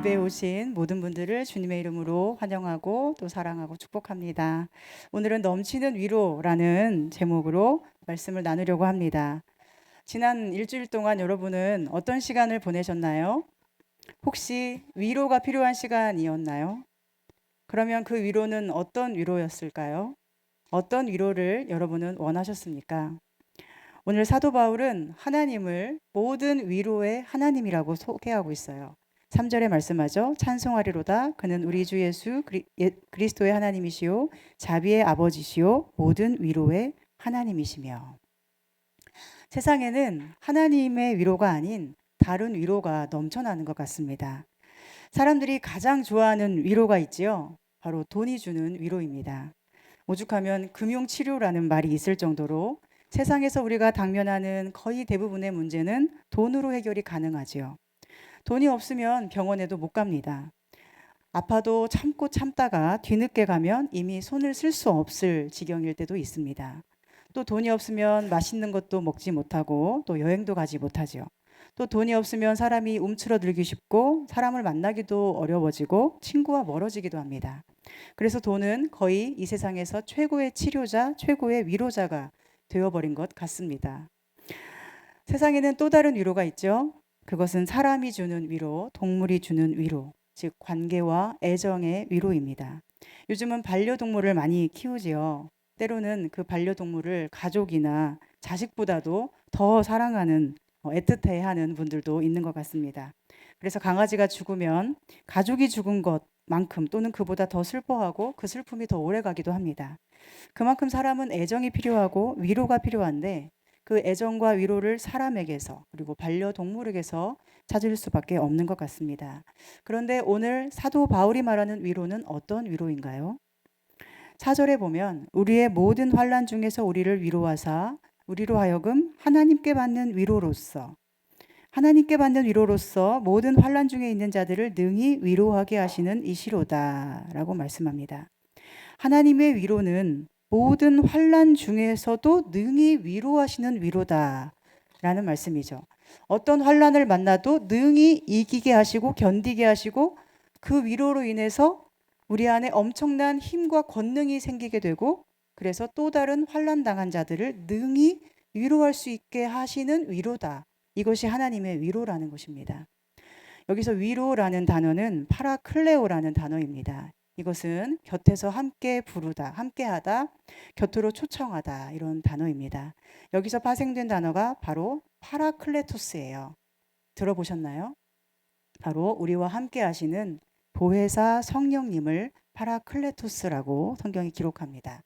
예배에 오신 모든 분들을 주님의 이름으로 환영하고 또 사랑하고 축복합니다. 오늘은 넘치는 위로라는 제목으로 말씀을 나누려고 합니다. 지난 일주일 동안 여러분은 어떤 시간을 보내셨나요? 혹시 위로가 필요한 시간이었나요? 그러면 그 위로는 어떤 위로였을까요? 어떤 위로를 여러분은 원하셨습니까? 오늘 사도 바울은 하나님을 모든 위로의 하나님이라고 소개하고 있어요. 3절에 말씀하죠. 찬송하리로다. 그는 우리 주 예수 그리스도의 하나님이시요 자비의 아버지시요 모든 위로의 하나님이시며. 세상에는 하나님의 위로가 아닌 다른 위로가 넘쳐나는 것 같습니다. 사람들이 가장 좋아하는 위로가 있지요. 바로 돈이 주는 위로입니다. 오죽하면 금융치료라는 말이 있을 정도로 세상에서 우리가 당면하는 거의 대부분의 문제는 돈으로 해결이 가능하지요. 돈이 없으면 병원에도 못 갑니다. 아파도 참고 참다가 뒤늦게 가면 이미 손을 쓸 수 없을 지경일 때도 있습니다. 또 돈이 없으면 맛있는 것도 먹지 못하고 또 여행도 가지 못하죠. 또 돈이 없으면 사람이 움츠러들기 쉽고 사람을 만나기도 어려워지고 친구와 멀어지기도 합니다. 그래서 돈은 거의 이 세상에서 최고의 치료자, 최고의 위로자가 되어버린 것 같습니다. 세상에는 또 다른 위로가 있죠. 그것은 사람이 주는 위로, 동물이 주는 위로, 즉 관계와 애정의 위로입니다. 요즘은 반려동물을 많이 키우지요. 때로는 그 반려동물을 가족이나 자식보다도 더 사랑하는, 애틋해하는 분들도 있는 것 같습니다. 그래서 강아지가 죽으면 가족이 죽은 것만큼 또는 그보다 더 슬퍼하고 그 슬픔이 더 오래 가기도 합니다. 그만큼 사람은 애정이 필요하고 위로가 필요한데 그 애정과 위로를 사람에게서 그리고 반려동물에게서 찾을 수밖에 없는 것 같습니다. 그런데 오늘 사도 바울이 말하는 위로는 어떤 위로인가요? 4절에 보면 우리의 모든 환난 중에서 우리를 위로하사 우리로 하여금 하나님께 받는 위로로서 모든 환난 중에 있는 자들을 능히 위로하게 하시는 이시로다라고 말씀합니다. 하나님의 위로는 모든 환난 중에서도 능히 위로하시는 위로다라는 말씀이죠. 어떤 환난을 만나도 능히 이기게 하시고 견디게 하시고 그 위로로 인해서 우리 안에 엄청난 힘과 권능이 생기게 되고 그래서 또 다른 환난 당한 자들을 능히 위로할 수 있게 하시는 위로다. 이것이 하나님의 위로라는 것입니다. 여기서 위로라는 단어는 파라클레오라는 단어입니다. 이것은 곁에서 함께 부르다, 함께하다, 곁으로 초청하다 이런 단어입니다. 여기서 파생된 단어가 바로 파라클레토스예요. 들어보셨나요? 바로 우리와 함께 하시는 보혜사 성령님을 파라클레토스라고 성경이 기록합니다.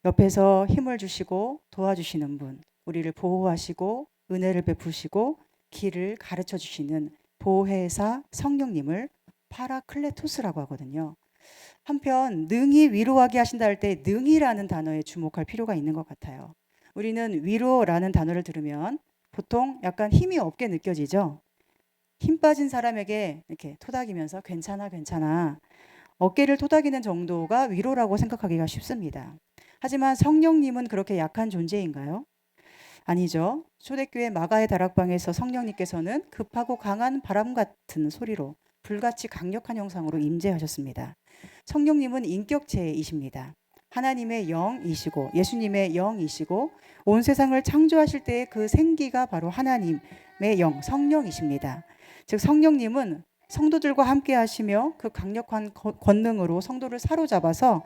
옆에서 힘을 주시고 도와주시는 분, 우리를 보호하시고 은혜를 베푸시고 길을 가르쳐 주시는 보혜사 성령님을 파라클레토스라고 하거든요. 한편 능히 위로하게 하신다 할 때 능이라는 단어에 주목할 필요가 있는 것 같아요. 우리는 위로라는 단어를 들으면 보통 약간 힘이 없게 느껴지죠. 힘 빠진 사람에게 이렇게 토닥이면서 괜찮아 괜찮아 어깨를 토닥이는 정도가 위로라고 생각하기가 쉽습니다. 하지만 성령님은 그렇게 약한 존재인가요? 아니죠. 초대교회 마가의 다락방에서 성령님께서는 급하고 강한 바람 같은 소리로 불같이 강력한 형상으로 임재하셨습니다. 성령님은 인격체이십니다. 하나님의 영이시고 예수님의 영이시고 온 세상을 창조하실 때의 그 생기가 바로 하나님의 영, 성령이십니다. 즉 성령님은 성도들과 함께 하시며 그 강력한 권능으로 성도를 사로잡아서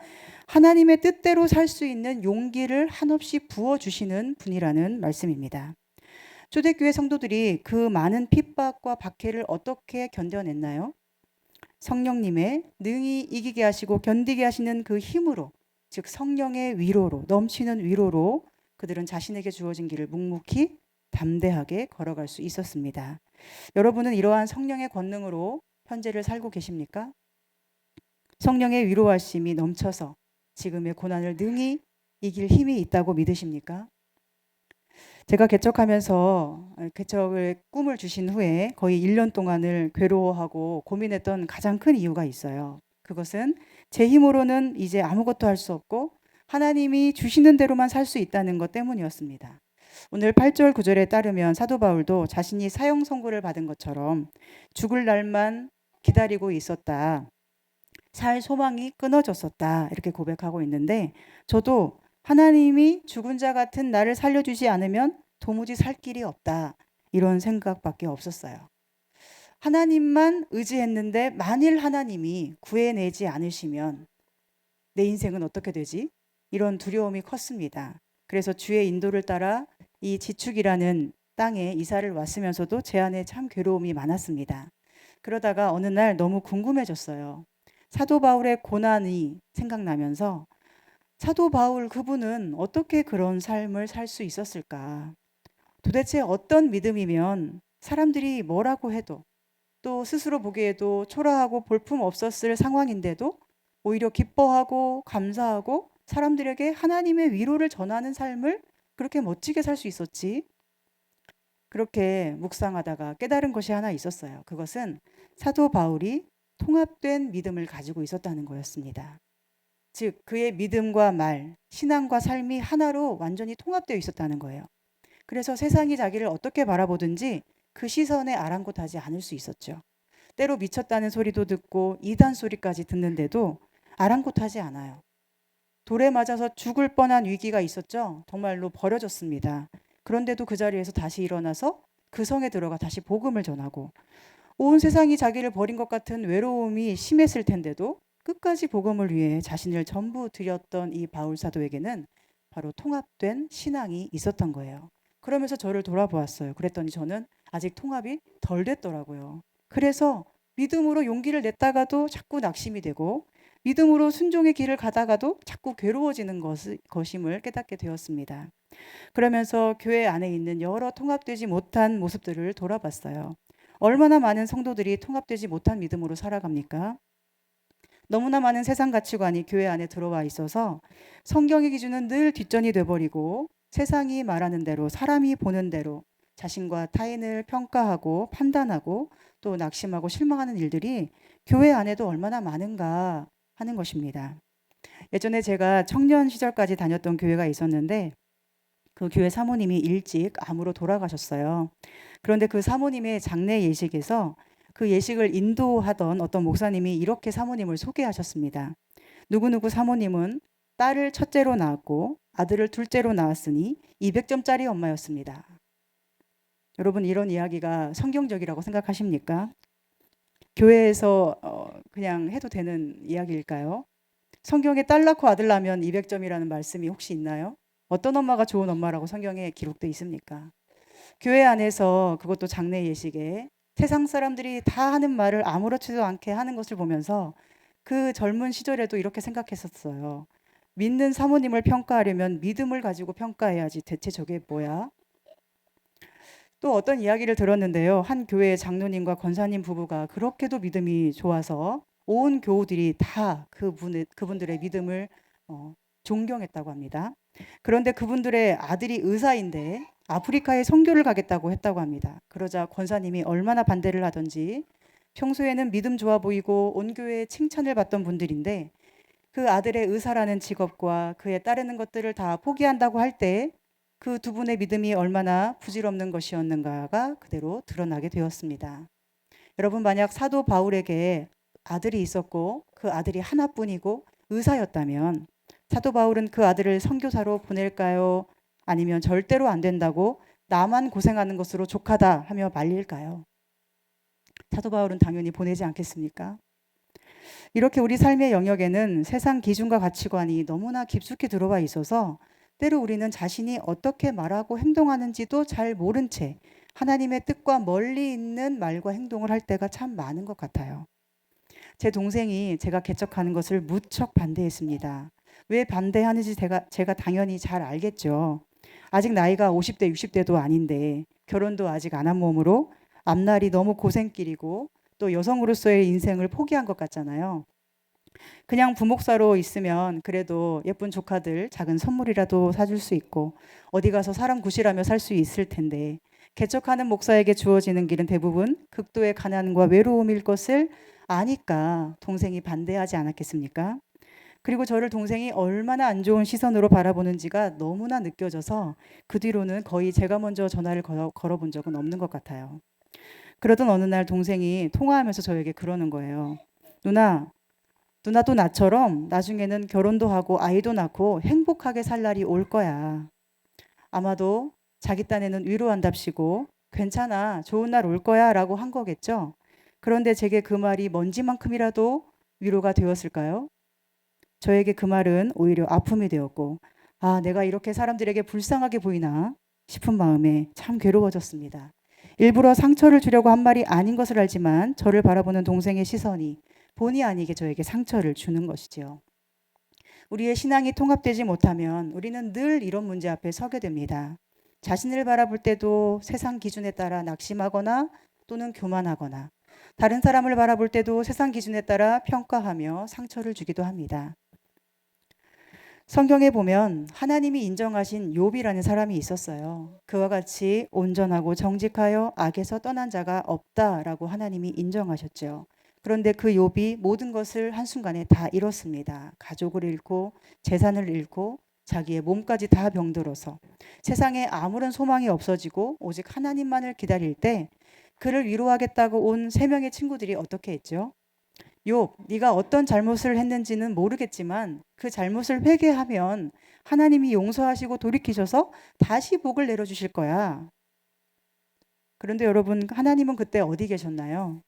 하나님의 뜻대로 살 수 있는 용기를 한없이 부어주시는 분이라는 말씀입니다. 초대교회 성도들이 그 많은 핍박과 박해를 어떻게 견뎌냈나요? 성령님의 능히 이기게 하시고 견디게 하시는 그 힘으로, 즉 성령의 위로로, 넘치는 위로로 그들은 자신에게 주어진 길을 묵묵히 담대하게 걸어갈 수 있었습니다. 여러분은 이러한 성령의 권능으로 현재를 살고 계십니까? 성령의 위로하심이 넘쳐서 지금의 고난을 능히 이길 힘이 있다고 믿으십니까? 제가 개척을 꿈을 주신 후에 거의 1년 동안을 괴로워하고 고민했던 가장 큰 이유가 있어요. 그것은 제 힘으로는 이제 아무것도 할 수 없고 하나님이 주시는 대로만 살 수 있다는 것 때문이었습니다. 오늘 8절 9절에 따르면 사도 바울도 자신이 사형 선고를 받은 것처럼 죽을 날만 기다리고 있었다. 살 소망이 끊어졌었다. 이렇게 고백하고 있는데 저도 하나님이 죽은 자 같은 나를 살려주지 않으면 도무지 살 길이 없다. 이런 생각밖에 없었어요. 하나님만 의지했는데 만일 하나님이 구해내지 않으시면 내 인생은 어떻게 되지? 이런 두려움이 컸습니다. 그래서 주의 인도를 따라 이 지축이라는 땅에 이사를 왔으면서도 제 안에 참 괴로움이 많았습니다. 그러다가 어느 날 너무 궁금해졌어요. 사도 바울의 고난이 생각나면서 사도 바울 그분은 어떻게 그런 삶을 살 수 있었을까? 도대체 어떤 믿음이면 사람들이 뭐라고 해도 또 스스로 보기에도 초라하고 볼품 없었을 상황인데도 오히려 기뻐하고 감사하고 사람들에게 하나님의 위로를 전하는 삶을 그렇게 멋지게 살 수 있었지? 그렇게 묵상하다가 깨달은 것이 하나 있었어요. 그것은 사도 바울이 통합된 믿음을 가지고 있었다는 거였습니다. 즉, 그의 믿음과 말, 신앙과 삶이 하나로 완전히 통합되어 있었다는 거예요. 그래서 세상이 자기를 어떻게 바라보든지 그 시선에 아랑곳하지 않을 수 있었죠. 때로 미쳤다는 소리도 듣고 이단 소리까지 듣는데도 아랑곳하지 않아요. 돌에 맞아서 죽을 뻔한 위기가 있었죠. 정말로 버려졌습니다. 그런데도 그 자리에서 다시 일어나서 그 성에 들어가 다시 복음을 전하고 온 세상이 자기를 버린 것 같은 외로움이 심했을 텐데도 끝까지 복음을 위해 자신을 전부 드렸던 이 바울 사도에게는 바로 통합된 신앙이 있었던 거예요. 그러면서 저를 돌아보았어요. 그랬더니 저는 아직 통합이 덜 됐더라고요. 그래서 믿음으로 용기를 냈다가도 자꾸 낙심이 되고 믿음으로 순종의 길을 가다가도 자꾸 괴로워지는 것임을 깨닫게 되었습니다. 그러면서 교회 안에 있는 여러 통합되지 못한 모습들을 돌아봤어요. 얼마나 많은 성도들이 통합되지 못한 믿음으로 살아갑니까? 너무나 많은 세상 가치관이 교회 안에 들어와 있어서 성경의 기준은 늘 뒷전이 돼버리고 세상이 말하는 대로 사람이 보는 대로 자신과 타인을 평가하고 판단하고 또 낙심하고 실망하는 일들이 교회 안에도 얼마나 많은가 하는 것입니다. 예전에 제가 청년 시절까지 다녔던 교회가 있었는데 그 교회 사모님이 일찍 암으로 돌아가셨어요. 그런데 그 사모님의 장례 예식에서 그 예식을 인도하던 어떤 목사님이 이렇게 사모님을 소개하셨습니다. 누구누구 사모님은 딸을 첫째로 낳았고 아들을 둘째로 낳았으니 200점짜리 엄마였습니다. 여러분, 이런 이야기가 성경적이라고 생각하십니까? 교회에서 그냥 해도 되는 이야기일까요? 성경에 딸 낳고 아들 낳으면 200점이라는 말씀이 혹시 있나요? 어떤 엄마가 좋은 엄마라고 성경에 기록되어 있습니까? 교회 안에서 그것도 장례 예식에 세상 사람들이 다 하는 말을 아무렇지도 않게 하는 것을 보면서 그 젊은 시절에도 이렇게 생각했었어요. 믿는 사모님을 평가하려면 믿음을 가지고 평가해야지 대체 저게 뭐야? 또 어떤 이야기를 들었는데요. 한 교회의 장로님과 권사님 부부가 그렇게도 믿음이 좋아서 온 교우들이 다 그분들의 믿음을 존경했다고 합니다. 그런데 그분들의 아들이 의사인데 아프리카에 선교를 가겠다고 했다고 합니다. 그러자 권사님이 얼마나 반대를 하던지 평소에는 믿음 좋아 보이고 온 교회에 칭찬을 받던 분들인데 그 아들의 의사라는 직업과 그에 따르는 것들을 다 포기한다고 할 때 그 두 분의 믿음이 얼마나 부질없는 것이었는가가 그대로 드러나게 되었습니다. 여러분, 만약 사도 바울에게 아들이 있었고 그 아들이 하나뿐이고 의사였다면 사도 바울은 그 아들을 선교사로 보낼까요? 아니면 절대로 안 된다고 나만 고생하는 것으로 족하다 하며 말릴까요? 사도 바울은 당연히 보내지 않겠습니까? 이렇게 우리 삶의 영역에는 세상 기준과 가치관이 너무나 깊숙이 들어와 있어서 때로 우리는 자신이 어떻게 말하고 행동하는지도 잘 모른 채 하나님의 뜻과 멀리 있는 말과 행동을 할 때가 참 많은 것 같아요. 제 동생이 제가 개척하는 것을 무척 반대했습니다. 왜 반대하는지 제가 당연히 잘 알겠죠. 아직 나이가 50대, 60대도 아닌데 결혼도 아직 안 한 몸으로 앞날이 너무 고생길이고 또 여성으로서의 인생을 포기한 것 같잖아요. 그냥 부목사로 있으면 그래도 예쁜 조카들 작은 선물이라도 사줄 수 있고 어디 가서 사람 구실하며 살 수 있을 텐데 개척하는 목사에게 주어지는 길은 대부분 극도의 가난과 외로움일 것을 아니까 동생이 반대하지 않았겠습니까? 그리고 저를 동생이 얼마나 안 좋은 시선으로 바라보는지가 너무나 느껴져서 그 뒤로는 거의 제가 먼저 전화를 걸어본 적은 없는 것 같아요. 그러던 어느 날 동생이 통화하면서 저에게 그러는 거예요. 누나, 누나도 나처럼 나중에는 결혼도 하고 아이도 낳고 행복하게 살 날이 올 거야. 아마도 자기 딴에는 위로한답시고 괜찮아, 좋은 날 올 거야 라고 한 거겠죠. 그런데 제게 그 말이 먼지만큼이라도 위로가 되었을까요? 저에게 그 말은 오히려 아픔이 되었고, 아, 내가 이렇게 사람들에게 불쌍하게 보이나 싶은 마음에 참 괴로워졌습니다. 일부러 상처를 주려고 한 말이 아닌 것을 알지만 저를 바라보는 동생의 시선이 본의 아니게 저에게 상처를 주는 것이지요. 우리의 신앙이 통합되지 못하면 우리는 늘 이런 문제 앞에 서게 됩니다. 자신을 바라볼 때도 세상 기준에 따라 낙심하거나 또는 교만하거나 다른 사람을 바라볼 때도 세상 기준에 따라 평가하며 상처를 주기도 합니다. 성경에 보면 하나님이 인정하신 욥이라는 사람이 있었어요. 그와 같이 온전하고 정직하여 악에서 떠난 자가 없다라고 하나님이 인정하셨죠. 그런데 그 욥이 모든 것을 한순간에 다 잃었습니다. 가족을 잃고 재산을 잃고 자기의 몸까지 다 병들어서 세상에 아무런 소망이 없어지고 오직 하나님만을 기다릴 때 그를 위로하겠다고 온 세 명의 친구들이 어떻게 했죠? 욥, 네가 어떤 잘못을 했는지는 모르겠지만 그 잘못을 회개하면 하나님이 용서하시고 돌이키셔서 다시 복을 내려주실 거야. 그런데 여러분, 하나님은 그때 어디 계셨나요?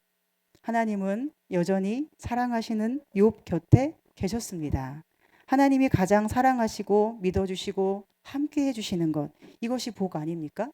하나님은 여전히 사랑하시는 욥 곁에 계셨습니다. 하나님이 가장 사랑하시고 믿어주시고 함께 해주시는 것, 이것이 복 아닙니까?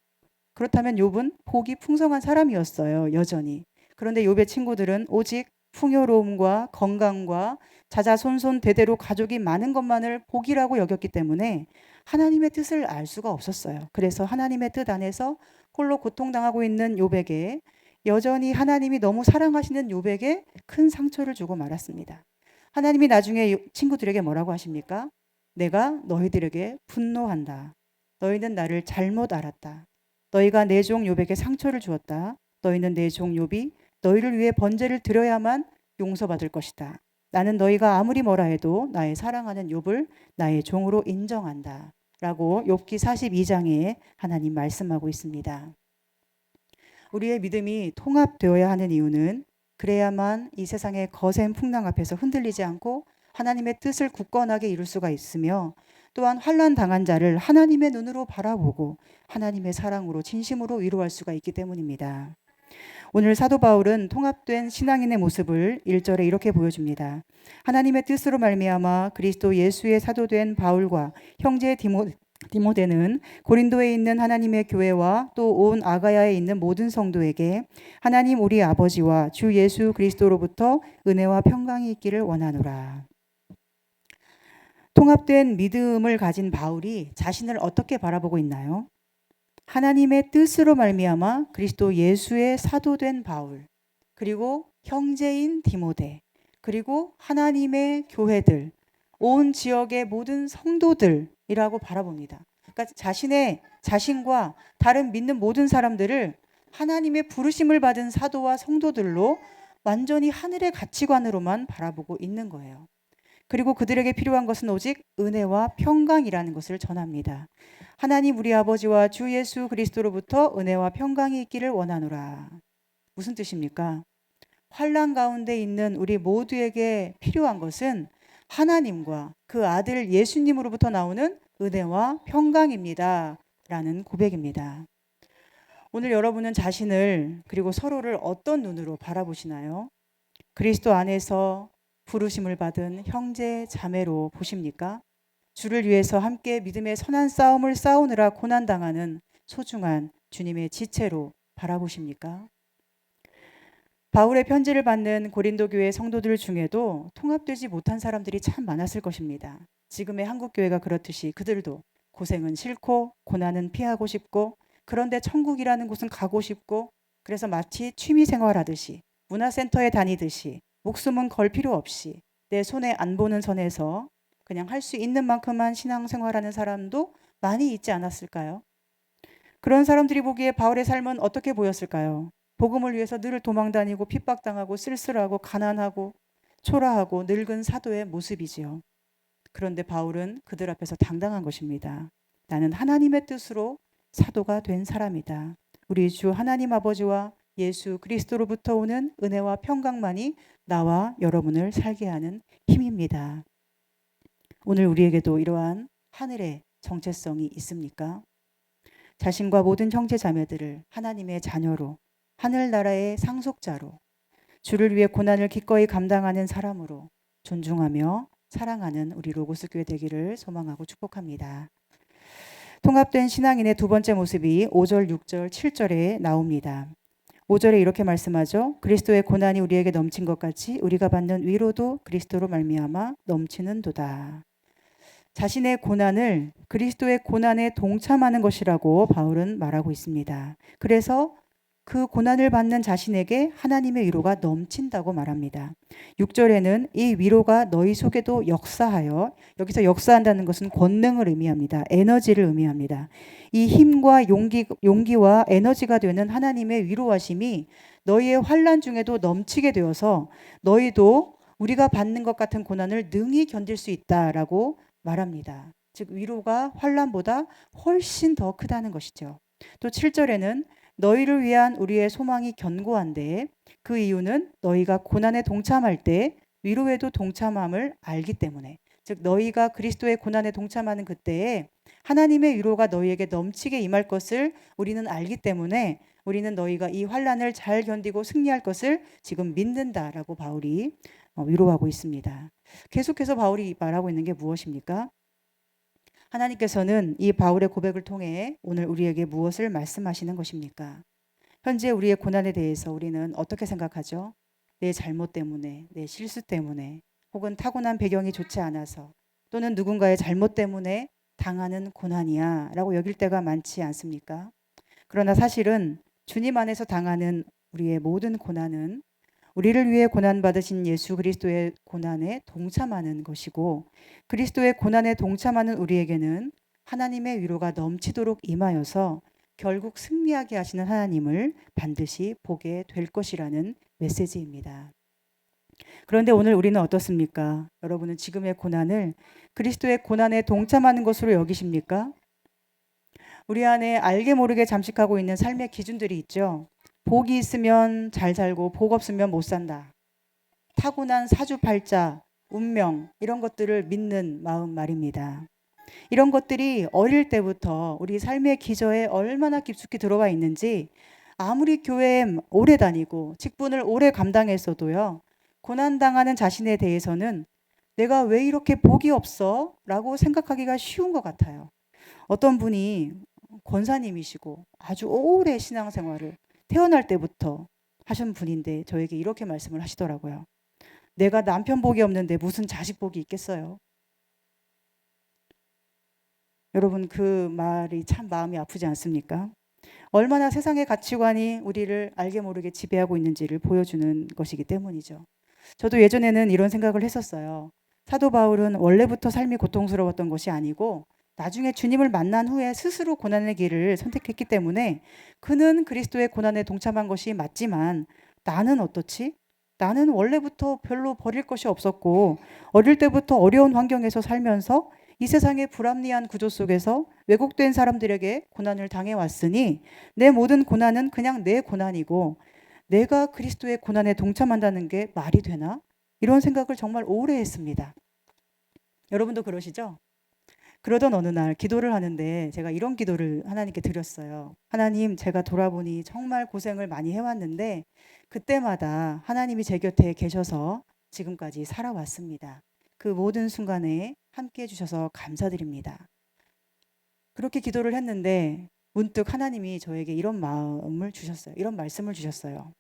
그렇다면 욥은 복이 풍성한 사람이었어요, 여전히. 그런데 욥의 친구들은 오직 풍요로움과 건강과 자자손손 대대로 가족이 많은 것만을 복이라고 여겼기 때문에 하나님의 뜻을 알 수가 없었어요. 그래서 하나님의 뜻 안에서 홀로 고통당하고 있는 욥에게 여전히 하나님이 너무 사랑하시는 욥에게 큰 상처를 주고 말았습니다. 하나님이 나중에 친구들에게 뭐라고 하십니까? 내가 너희들에게 분노한다. 너희는 나를 잘못 알았다. 너희가 내 종 욥에게 상처를 주었다. 너희는 내 종 욥이 너희를 위해 번제를 드려야만 용서받을 것이다. 나는 너희가 아무리 뭐라 해도 나의 사랑하는 욥을 나의 종으로 인정한다. 라고 욥기 42장에 하나님 말씀하고 있습니다. 우리의 믿음이 통합되어야 하는 이유는 그래야만 이 세상의 거센 풍랑 앞에서 흔들리지 않고 하나님의 뜻을 굳건하게 이룰 수가 있으며 또한 환난 당한 자를 하나님의 눈으로 바라보고 하나님의 사랑으로 진심으로 위로할 수가 있기 때문입니다. 오늘 사도 바울은 통합된 신앙인의 모습을 1절에 이렇게 보여줍니다. 하나님의 뜻으로 말미암아 그리스도 예수의 사도된 바울과 형제 디모데는 고린도에 있는 하나님의 교회와 또 온 아가야에 있는 모든 성도에게 하나님 우리 아버지와 주 예수 그리스도로부터 은혜와 평강이 있기를 원하노라. 통합된 믿음을 가진 바울이 자신을 어떻게 바라보고 있나요? 하나님의 뜻으로 말미암아 그리스도 예수의 사도된 바울, 그리고 형제인 디모데, 그리고 하나님의 교회들, 온 지역의 모든 성도들이라고 바라봅니다. 그러니까 자신과 다른 믿는 모든 사람들을 하나님의 부르심을 받은 사도와 성도들로 완전히 하늘의 가치관으로만 바라보고 있는 거예요. 그리고 그들에게 필요한 것은 오직 은혜와 평강이라는 것을 전합니다. 하나님 우리 아버지와 주 예수 그리스도로부터 은혜와 평강이 있기를 원하노라. 무슨 뜻입니까? 환난 가운데 있는 우리 모두에게 필요한 것은 하나님과 그 아들 예수님으로부터 나오는 은혜와 평강입니다. 라는 고백입니다. 오늘 여러분은 자신을 그리고 서로를 어떤 눈으로 바라보시나요? 그리스도 안에서 부르심을 받은 형제 자매로 보십니까? 주를 위해서 함께 믿음의 선한 싸움을 싸우느라 고난당하는 소중한 주님의 지체로 바라보십니까? 바울의 편지를 받는 고린도 교회 성도들 중에도 통합되지 못한 사람들이 참 많았을 것입니다. 지금의 한국 교회가 그렇듯이 그들도 고생은 싫고 고난은 피하고 싶고 그런데 천국이라는 곳은 가고 싶고 그래서 마치 취미 생활하듯이 문화센터에 다니듯이 목숨은 걸 필요 없이 내 손에 안 보는 선에서 그냥 할 수 있는 만큼만 신앙생활하는 사람도 많이 있지 않았을까요? 그런 사람들이 보기에 바울의 삶은 어떻게 보였을까요? 복음을 위해서 늘 도망다니고 핍박당하고 쓸쓸하고 가난하고 초라하고 늙은 사도의 모습이지요. 그런데 바울은 그들 앞에서 당당한 것입니다. 나는 하나님의 뜻으로 사도가 된 사람이다. 우리 주 하나님 아버지와 예수 그리스도로부터 오는 은혜와 평강만이 나와 여러분을 살게 하는 힘입니다. 오늘 우리에게도 이러한 하늘의 정체성이 있습니까? 자신과 모든 형제 자매들을 하나님의 자녀로, 하늘나라의 상속자로, 주를 위해 고난을 기꺼이 감당하는 사람으로 존중하며 사랑하는 우리 로고스 교회 되기를 소망하고 축복합니다. 통합된 신앙인의 두 번째 모습이 5절, 6절, 7절에 나옵니다. 5절에 이렇게 말씀하죠. 그리스도의 고난이 우리에게 넘친 것 같이 우리가 받는 위로도 그리스도로 말미암아 넘치는도다. 자신의 고난을 그리스도의 고난에 동참하는 것이라고 바울은 말하고 있습니다. 그래서 그 고난을 받는 자신에게 하나님의 위로가 넘친다고 말합니다. 6절에는 이 위로가 너희 속에도 역사하여, 여기서 역사한다는 것은 권능을 의미합니다. 에너지를 의미합니다. 이 힘과 용기와 에너지가 되는 하나님의 위로하심이 너희의 환난 중에도 넘치게 되어서 너희도 우리가 받는 것 같은 고난을 능히 견딜 수 있다라고 말합니다. 즉 위로가 환난보다 훨씬 더 크다는 것이죠. 또 7절에는 너희를 위한 우리의 소망이 견고한데 그 이유는 너희가 고난에 동참할 때 위로에도 동참함을 알기 때문에, 즉 너희가 그리스도의 고난에 동참하는 그때에 하나님의 위로가 너희에게 넘치게 임할 것을 우리는 알기 때문에 우리는 너희가 이 환난을 잘 견디고 승리할 것을 지금 믿는다라고 바울이 위로하고 있습니다. 계속해서 바울이 말하고 있는 게 무엇입니까? 하나님께서는 이 바울의 고백을 통해 오늘 우리에게 무엇을 말씀하시는 것입니까? 현재 우리의 고난에 대해서 우리는 어떻게 생각하죠? 내 잘못 때문에, 내 실수 때문에, 혹은 타고난 배경이 좋지 않아서, 또는 누군가의 잘못 때문에 당하는 고난이야 라고 여길 때가 많지 않습니까? 그러나 사실은 주님 안에서 당하는 우리의 모든 고난은 우리를 위해 고난받으신 예수 그리스도의 고난에 동참하는 것이고, 그리스도의 고난에 동참하는 우리에게는 하나님의 위로가 넘치도록 임하여서 결국 승리하게 하시는 하나님을 반드시 보게 될 것이라는 메시지입니다. 그런데 오늘 우리는 어떻습니까? 여러분은 지금의 고난을 그리스도의 고난에 동참하는 것으로 여기십니까? 우리 안에 알게 모르게 잠식하고 있는 삶의 기준들이 있죠. 복이 있으면 잘 살고 복 없으면 못 산다. 타고난 사주팔자, 운명 이런 것들을 믿는 마음 말입니다. 이런 것들이 어릴 때부터 우리 삶의 기저에 얼마나 깊숙이 들어와 있는지 아무리 교회에 오래 다니고 직분을 오래 감당했어도요. 고난당하는 자신에 대해서는 내가 왜 이렇게 복이 없어? 라고 생각하기가 쉬운 것 같아요. 어떤 분이 권사님이시고 아주 오래 신앙생활을 태어날 때부터 하신 분인데 저에게 이렇게 말씀을 하시더라고요. 내가 남편 복이 없는데 무슨 자식 복이 있겠어요? 여러분 그 말이 참 마음이 아프지 않습니까? 얼마나 세상의 가치관이 우리를 알게 모르게 지배하고 있는지를 보여주는 것이기 때문이죠. 저도 예전에는 이런 생각을 했었어요. 사도 바울은 원래부터 삶이 고통스러웠던 것이 아니고 나중에 주님을 만난 후에 스스로 고난의 길을 선택했기 때문에 그는 그리스도의 고난에 동참한 것이 맞지만 나는 어떻지? 나는 원래부터 별로 버릴 것이 없었고 어릴 때부터 어려운 환경에서 살면서 이 세상의 불합리한 구조 속에서 왜곡된 사람들에게 고난을 당해왔으니 내 모든 고난은 그냥 내 고난이고 내가 그리스도의 고난에 동참한다는 게 말이 되나? 이런 생각을 정말 오래 했습니다. 여러분도 그러시죠? 그러던 어느 날 기도를 하는데 제가 이런 기도를 하나님께 드렸어요. 하나님, 제가 돌아보니 정말 고생을 많이 해왔는데 그때마다 하나님이 제 곁에 계셔서 지금까지 살아왔습니다. 그 모든 순간에 함께 해주셔서 감사드립니다. 그렇게 기도를 했는데 문득 하나님이 저에게 이런 마음을 주셨어요. 이런 말씀을 주셨어요.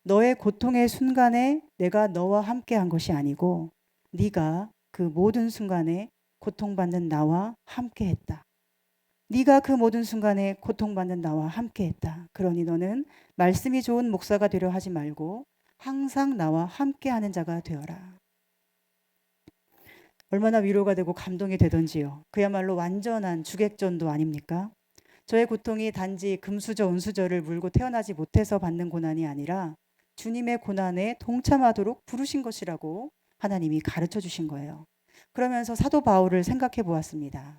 너의 고통의 순간에 내가 너와 함께 한 것이 아니고 네가 그 모든 순간에 고통받는 나와 함께 했다. 네가 그 모든 순간에 고통받는 나와 함께 했다. 그러니 너는 말씀이 좋은 목사가 되려 하지 말고 항상 나와 함께 하는 자가 되어라. 얼마나 위로가 되고 감동이 되던지요. 그야말로 완전한 주객전도 아닙니까? 저의 고통이 단지 금수저 은수저를 물고 태어나지 못해서 받는 고난이 아니라 주님의 고난에 동참하도록 부르신 것이라고 하나님이 가르쳐 주신 거예요. 그러면서 사도 바울을 생각해 보았습니다.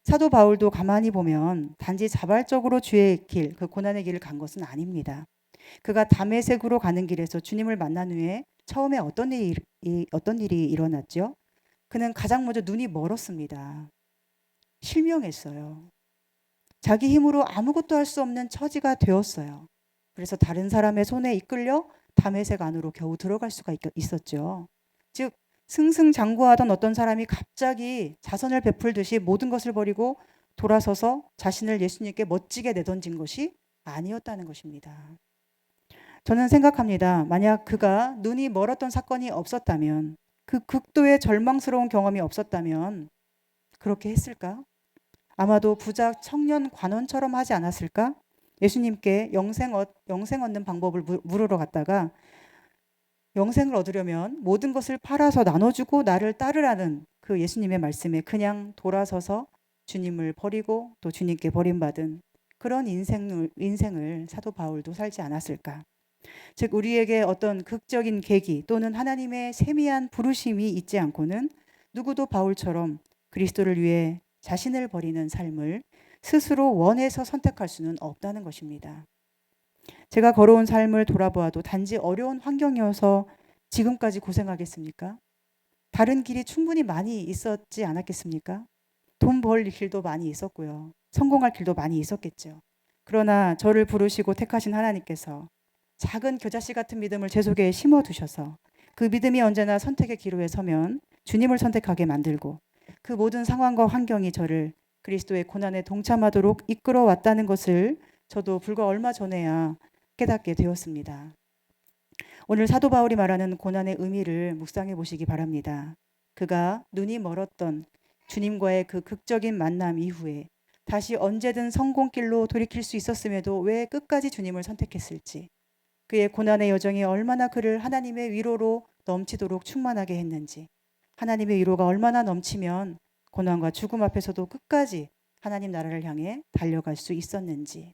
사도 바울도 가만히 보면 단지 자발적으로 주의 길, 그 고난의 길을 간 것은 아닙니다. 그가 다메섹으로 가는 길에서 주님을 만난 후에 처음에 어떤 일이 일어났죠? 그는 가장 먼저 눈이 멀었습니다. 실명했어요. 자기 힘으로 아무것도 할 수 없는 처지가 되었어요. 그래서 다른 사람의 손에 이끌려 다메섹 안으로 겨우 들어갈 수가 있었죠. 즉 승승장구하던 어떤 사람이 갑자기 자선을 베풀듯이 모든 것을 버리고 돌아서서 자신을 예수님께 멋지게 내던진 것이 아니었다는 것입니다. 저는 생각합니다. 만약 그가 눈이 멀었던 사건이 없었다면, 그 극도의 절망스러운 경험이 없었다면 그렇게 했을까? 아마도 부자 청년 관원처럼 하지 않았을까? 예수님께 영생 얻는 방법을 물으러 갔다가 영생을 얻으려면 모든 것을 팔아서 나눠주고 나를 따르라는 그 예수님의 말씀에 그냥 돌아서서 주님을 버리고 또 주님께 버림받은 그런 인생을 사도 바울도 살지 않았을까? 즉 우리에게 어떤 극적인 계기 또는 하나님의 세미한 부르심이 있지 않고는 누구도 바울처럼 그리스도를 위해 자신을 버리는 삶을 스스로 원해서 선택할 수는 없다는 것입니다. 제가 걸어온 삶을 돌아보아도 단지 어려운 환경이어서 지금까지 고생하겠습니까? 다른 길이 충분히 많이 있었지 않았겠습니까? 돈 벌 길도 많이 있었고요. 성공할 길도 많이 있었겠죠. 그러나 저를 부르시고 택하신 하나님께서 작은 겨자씨 같은 믿음을 제 속에 심어두셔서 그 믿음이 언제나 선택의 기로에 서면 주님을 선택하게 만들고 그 모든 상황과 환경이 저를 그리스도의 고난에 동참하도록 이끌어 왔다는 것을 저도 불과 얼마 전에야 깨닫게 되었습니다. 오늘 사도 바울이 말하는 고난의 의미를 묵상해 보시기 바랍니다. 그가 눈이 멀었던 주님과의 그 극적인 만남 이후에 다시 언제든 성공길로 돌이킬 수 있었음에도 왜 끝까지 주님을 선택했을지, 그의 고난의 여정이 얼마나 그를 하나님의 위로로 넘치도록 충만하게 했는지, 하나님의 위로가 얼마나 넘치면 고난과 죽음 앞에서도 끝까지 하나님 나라를 향해 달려갈 수 있었는지,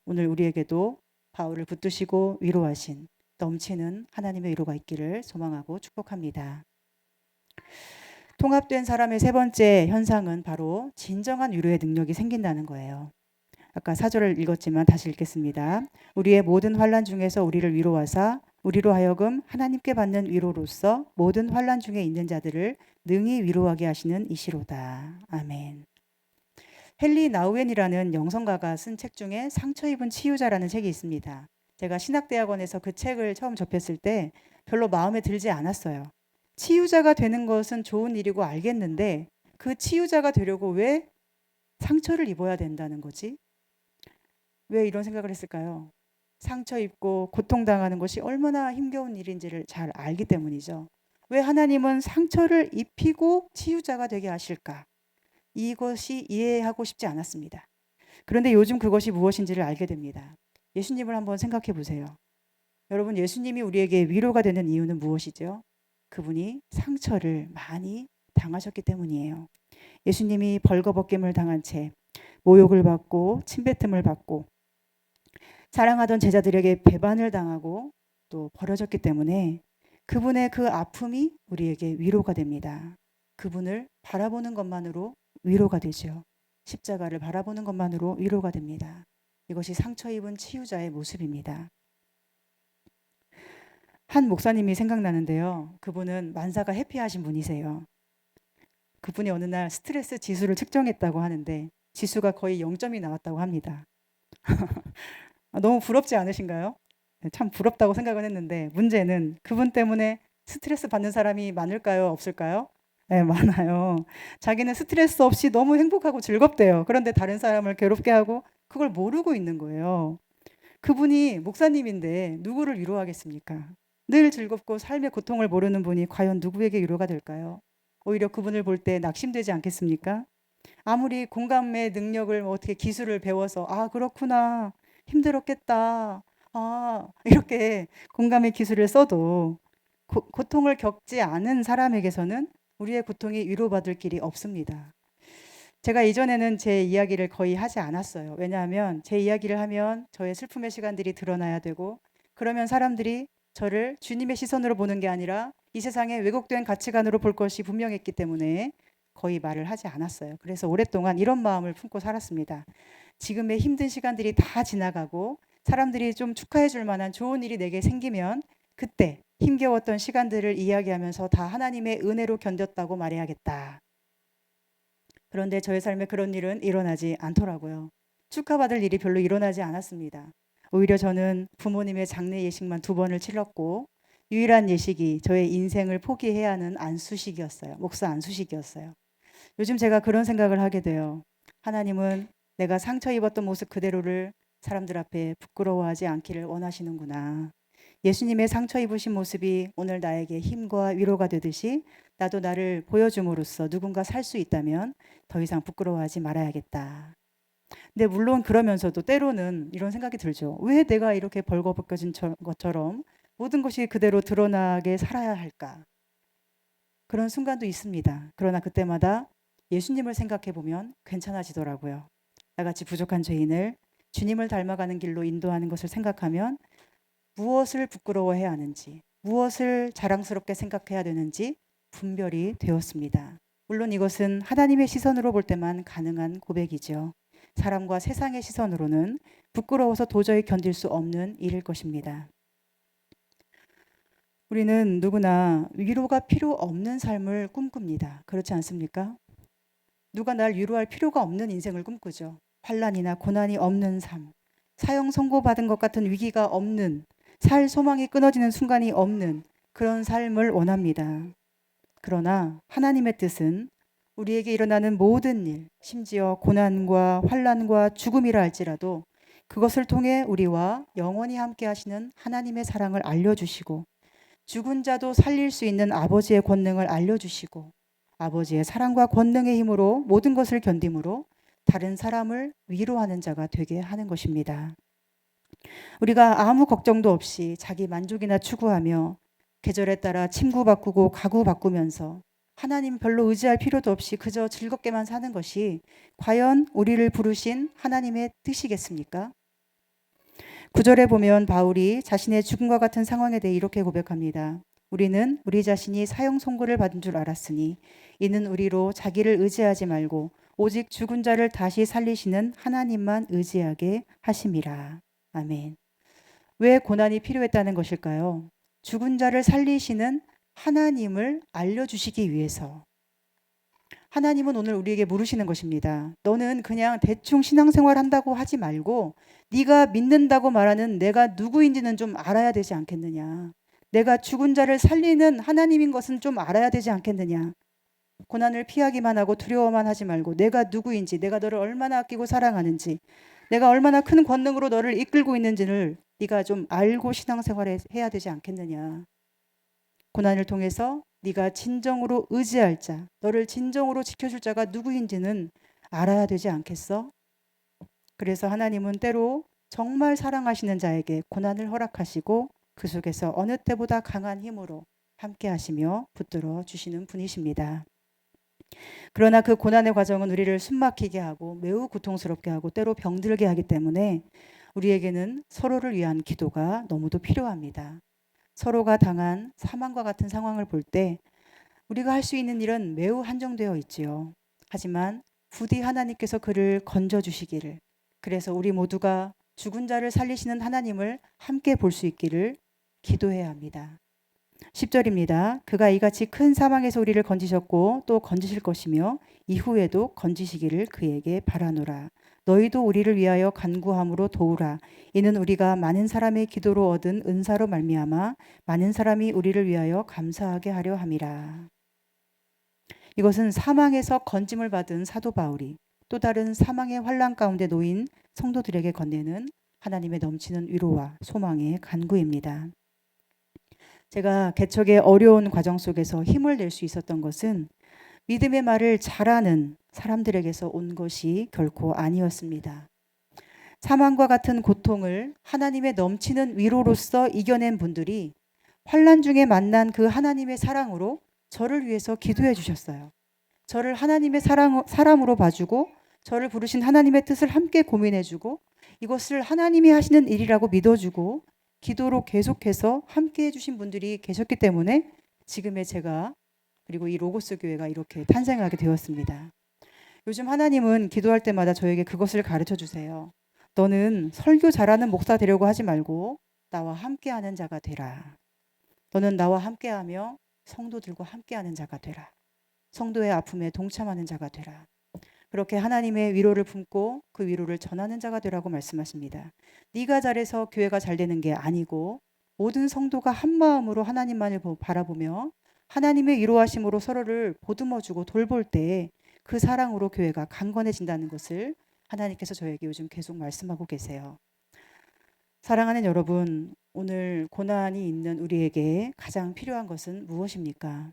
오늘 우리에게도 바울을 붙드시고 위로하신 넘치는 하나님의 위로가 있기를 소망하고 축복합니다. 통합된 사람의 세 번째 현상은 바로 진정한 위로의 능력이 생긴다는 거예요. 아까 4절을 읽었지만 다시 읽겠습니다. 우리의 모든 환난 중에서 우리를 위로하사 우리로 하여금 하나님께 받는 위로로서 모든 환난 중에 있는 자들을 능히 위로하게 하시는 이시로다. 아멘. 헨리 나우엔이라는 영성가가 쓴 책 중에 상처 입은 치유자라는 책이 있습니다. 제가 신학대학원에서 그 책을 처음 접했을 때 별로 마음에 들지 않았어요. 치유자가 되는 것은 좋은 일이고 알겠는데 그 치유자가 되려고 왜 상처를 입어야 된다는 거지? 왜 이런 생각을 했을까요? 상처 입고 고통당하는 것이 얼마나 힘겨운 일인지를 잘 알기 때문이죠. 왜 하나님은 상처를 입히고 치유자가 되게 하실까? 이것이 이해하고 싶지 않았습니다. 그런데 요즘 그것이 무엇인지를 알게 됩니다. 예수님을 한번 생각해 보세요. 여러분, 예수님이 우리에게 위로가 되는 이유는 무엇이죠? 그분이 상처를 많이 당하셨기 때문이에요. 예수님이 벌거벗김을 당한 채 모욕을 받고 침뱉음을 받고 사랑하던 제자들에게 배반을 당하고 또 버려졌기 때문에 그분의 그 아픔이 우리에게 위로가 됩니다. 그분을 바라보는 것만으로 위로가 되죠. 십자가를 바라보는 것만으로 위로가 됩니다. 이것이 상처 입은 치유자의 모습입니다. 한 목사님이 생각나는데요. 그분은 만사가 해피하신 분이세요. 그분이 어느 날 스트레스 지수를 측정했다고 하는데 지수가 거의 0점이 나왔다고 합니다. 너무 부럽지 않으신가요? 참 부럽다고 생각은 했는데 문제는 그분 때문에 스트레스 받는 사람이 많을까요? 없을까요? 네, 많아요. 자기는 스트레스 없이 너무 행복하고 즐겁대요. 그런데 다른 사람을 괴롭게 하고 그걸 모르고 있는 거예요. 그분이 목사님인데 누구를 위로하겠습니까? 늘 즐겁고 삶의 고통을 모르는 분이 과연 누구에게 위로가 될까요? 오히려 그분을 볼 때 낙심되지 않겠습니까? 아무리 공감의 능력을 어떻게 기술을 배워서 그렇구나, 힘들었겠다, 이렇게 공감의 기술을 써도 고통을 겪지 않은 사람에게서는 우리의 고통이 위로받을 길이 없습니다. 제가 이전에는 제 이야기를 거의 하지 않았어요. 왜냐하면 제 이야기를 하면 저의 슬픔의 시간들이 드러나야 되고 그러면 사람들이 저를 주님의 시선으로 보는 게 아니라 이 세상의 왜곡된 가치관으로 볼 것이 분명했기 때문에 거의 말을 하지 않았어요. 그래서 오랫동안 이런 마음을 품고 살았습니다. 지금의 힘든 시간들이 다 지나가고 사람들이 좀 축하해 줄 만한 좋은 일이 내게 생기면 그때 힘겨웠던 시간들을 이야기하면서 다 하나님의 은혜로 견뎠다고 말해야겠다. 그런데 저의 삶에 그런 일은 일어나지 않더라고요. 축하받을 일이 별로 일어나지 않았습니다. 오히려 저는 부모님의 장례 예식만 2번을 치렀고 유일한 예식이 저의 인생을 포기해야 하는 안수식이었어요. 목사 안수식이었어요. 요즘 제가 그런 생각을 하게 돼요. 하나님은 내가 상처 입었던 모습 그대로를 사람들 앞에 부끄러워하지 않기를 원하시는구나. 예수님의 상처 입으신 모습이 오늘 나에게 힘과 위로가 되듯이 나도 나를 보여줌으로써 누군가 살 수 있다면 더 이상 부끄러워하지 말아야겠다. 근데 물론 그러면서도 때로는 이런 생각이 들죠. 왜 내가 이렇게 벌거벗겨진 것처럼 모든 것이 그대로 드러나게 살아야 할까? 그런 순간도 있습니다. 그러나 그때마다 예수님을 생각해 보면 괜찮아지더라고요. 나같이 부족한 죄인을 주님을 닮아가는 길로 인도하는 것을 생각하면 무엇을 부끄러워해야 하는지, 무엇을 자랑스럽게 생각해야 되는지 분별이 되었습니다. 물론 이것은 하나님의 시선으로 볼 때만 가능한 고백이죠. 사람과 세상의 시선으로는 부끄러워서 도저히 견딜 수 없는 일일 것입니다. 우리는 누구나 위로가 필요 없는 삶을 꿈꿉니다. 그렇지 않습니까? 누가 날 위로할 필요가 없는 인생을 꿈꾸죠. 환난이나 고난이 없는 삶, 사형 선고받은 것 같은 위기가 없는, 살 소망이 끊어지는 순간이 없는 그런 삶을 원합니다. 그러나 하나님의 뜻은 우리에게 일어나는 모든 일, 심지어 고난과 환난과 죽음이라 할지라도 그것을 통해 우리와 영원히 함께 하시는 하나님의 사랑을 알려주시고 죽은 자도 살릴 수 있는 아버지의 권능을 알려주시고 아버지의 사랑과 권능의 힘으로 모든 것을 견딤으로 다른 사람을 위로하는 자가 되게 하는 것입니다. 우리가 아무 걱정도 없이 자기 만족이나 추구하며 계절에 따라 침구 바꾸고 가구 바꾸면서 하나님 별로 의지할 필요도 없이 그저 즐겁게만 사는 것이 과연 우리를 부르신 하나님의 뜻이겠습니까? 9절에 보면 바울이 자신의 죽음과 같은 상황에 대해 이렇게 고백합니다. 우리는 우리 자신이 사형 선고를 받은 줄 알았으니 이는 우리로 자기를 의지하지 말고 오직 죽은 자를 다시 살리시는 하나님만 의지하게 하심이라. 아멘. 왜 고난이 필요했다는 것일까요? 죽은 자를 살리시는 하나님을 알려주시기 위해서. 하나님은 오늘 우리에게 물으시는 것입니다. 너는 그냥 대충 신앙생활 한다고 하지 말고 네가 믿는다고 말하는 내가 누구인지는 좀 알아야 되지 않겠느냐. 내가 죽은 자를 살리는 하나님인 것은 좀 알아야 되지 않겠느냐. 고난을 피하기만 하고 두려워만 하지 말고 내가 누구인지, 내가 너를 얼마나 아끼고 사랑하는지, 내가 얼마나 큰 권능으로 너를 이끌고 있는지를 네가 좀 알고 신앙생활을 해야 되지 않겠느냐. 고난을 통해서 네가 진정으로 의지할 자, 너를 진정으로 지켜줄 자가 누구인지는 알아야 되지 않겠어? 그래서 하나님은 때로 정말 사랑하시는 자에게 고난을 허락하시고 그 속에서 어느 때보다 강한 힘으로 함께 하시며 붙들어 주시는 분이십니다. 그러나 그 고난의 과정은 우리를 숨막히게 하고 매우 고통스럽게 하고 때로 병들게 하기 때문에 우리에게는 서로를 위한 기도가 너무도 필요합니다. 서로가 당한 사망과 같은 상황을 볼 때 우리가 할 수 있는 일은 매우 한정되어 있지요. 하지만 부디 하나님께서 그를 건져주시기를, 그래서 우리 모두가 죽은 자를 살리시는 하나님을 함께 볼 수 있기를 기도해야 합니다. 10절입니다. 그가 이같이 큰 사망에서 우리를 건지셨고 또 건지실 것이며 이후에도 건지시기를 그에게 바라노라. 너희도 우리를 위하여 간구함으로 도우라. 이는 우리가 많은 사람의 기도로 얻은 은사로 말미암아 많은 사람이 우리를 위하여 감사하게 하려 함이라. 이것은 사망에서 건짐을 받은 사도 바울이 또 다른 사망의 환난 가운데 놓인 성도들에게 건네는 하나님의 넘치는 위로와 소망의 간구입니다. 제가 개척의 어려운 과정 속에서 힘을 낼 수 있었던 것은 믿음의 말을 잘하는 사람들에게서 온 것이 결코 아니었습니다. 사망과 같은 고통을 하나님의 넘치는 위로로서 이겨낸 분들이 환난 중에 만난 그 하나님의 사랑으로 저를 위해서 기도해 주셨어요. 저를 하나님의 사람으로 봐주고 저를 부르신 하나님의 뜻을 함께 고민해 주고 이것을 하나님이 하시는 일이라고 믿어주고 기도로 계속해서 함께 해주신 분들이 계셨기 때문에 지금의 제가 그리고 이 로고스 교회가 이렇게 탄생하게 되었습니다. 요즘 하나님은 기도할 때마다 저에게 그것을 가르쳐 주세요. 너는 설교 잘하는 목사 되려고 하지 말고 나와 함께하는 자가 되라. 너는 나와 함께하며 성도들과 함께하는 자가 되라. 성도의 아픔에 동참하는 자가 되라. 그렇게 하나님의 위로를 품고 그 위로를 전하는 자가 되라고 말씀하십니다. 네가 잘해서 교회가 잘 되는 게 아니고 모든 성도가 한 마음으로 하나님만을 바라보며 하나님의 위로하심으로 서로를 보듬어주고 돌볼 때 그 사랑으로 교회가 강건해진다는 것을 하나님께서 저에게 요즘 계속 말씀하고 계세요. 사랑하는 여러분, 오늘 고난이 있는 우리에게 가장 필요한 것은 무엇입니까?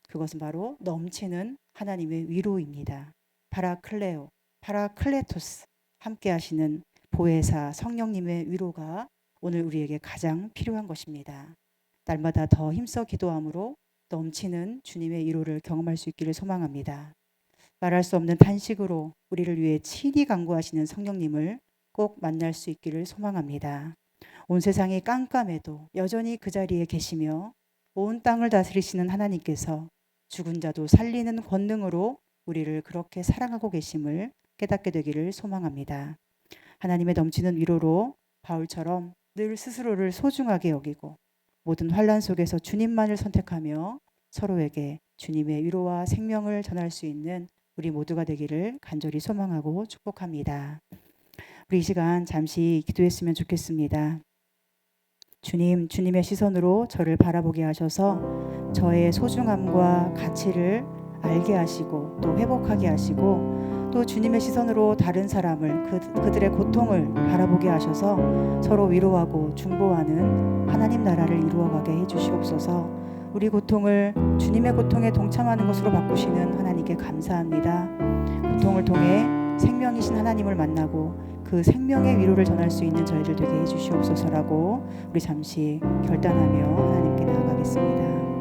그것은 바로 넘치는 하나님의 위로입니다. 파라클레오, 파라클레토스, 함께 하시는 보혜사 성령님의 위로가 오늘 우리에게 가장 필요한 것입니다. 날마다 더 힘써 기도함으로 넘치는 주님의 위로를 경험할 수 있기를 소망합니다. 말할 수 없는 탄식으로 우리를 위해 친히 간구하시는 성령님을 꼭 만날 수 있기를 소망합니다. 온 세상이 깜깜해도 여전히 그 자리에 계시며 온 땅을 다스리시는 하나님께서 죽은 자도 살리는 권능으로 우리를 그렇게 사랑하고 계심을 깨닫게 되기를 소망합니다. 하나님의 넘치는 위로로 바울처럼 늘 스스로를 소중하게 여기고 모든 환난 속에서 주님만을 선택하며 서로에게 주님의 위로와 생명을 전할 수 있는 우리 모두가 되기를 간절히 소망하고 축복합니다. 우리 이 시간 잠시 기도했으면 좋겠습니다. 주님, 주님의 시선으로 저를 바라보게 하셔서 저의 소중함과 가치를 알게 하시고 또 회복하게 하시고 또 주님의 시선으로 다른 사람을 그들의 고통을 바라보게 하셔서 서로 위로하고 중보하는 하나님 나라를 이루어가게 해주시옵소서. 우리 고통을 주님의 고통에 동참하는 것으로 바꾸시는 하나님께 감사합니다. 고통을 통해 생명이신 하나님을 만나고 그 생명의 위로를 전할 수 있는 저희들 되게 해주시옵소서라고 우리 잠시 결단하며 하나님께 나아가겠습니다.